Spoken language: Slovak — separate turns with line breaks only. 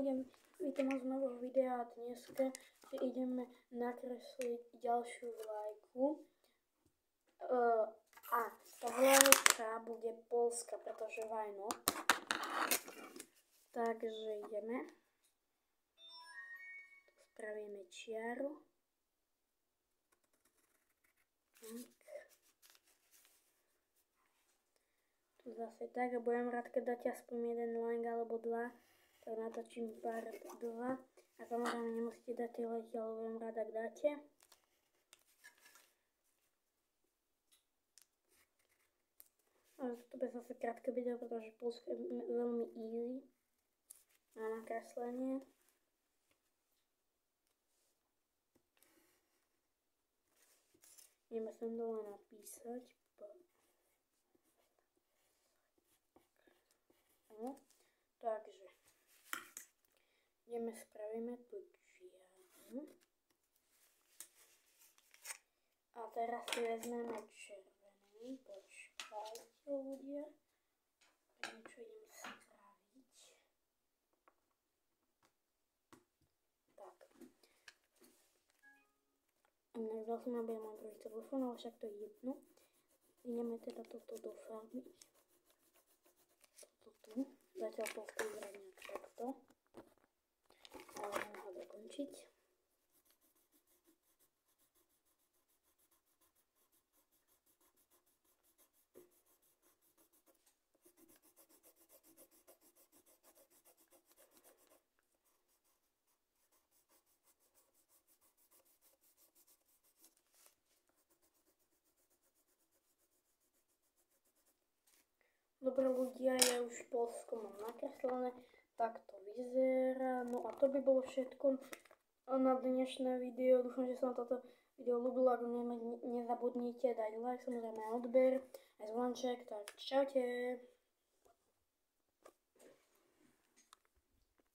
Vítam vás z nového videa a dneska ideme nakresliť ďalšiu vlajku. A tá vlajka bude poľská, pretože vajno. Takže ideme. Spravíme čiaru. Tu zase tak a budem rád, keď dáte aspoň jeden like alebo dva. Tak natočím pár 2 a samozrejme nemusíte dať tie lajky, ale budem rád, ak dáte. Ale toto bude zase krátke video, pretože Polsko je veľmi easy na nakreslenie. Ideme sem dole napísať. No, takže ideme, spravíme tu čiaru. A teraz si vezmeme červený. Počkajte ľudia. Niečo idem spraviť. Tak. Inak zase ma bude môj druhý telefón, ale však to je jedno. Ideme teda toto dofarbiť. Toto tu. Zatiaľ to vyzerá nejak takto. Ale môžem ho dokončiť. Dobre ľudia, ja už Polsko mám nakreslené, tak to vyzerá. No a to by bolo všetko na dnešné video. Dúfam, že sa vám toto video ľúbilo. Ak nezabudnite dať like, samozrejme odber, aj zvonček, tak čaute.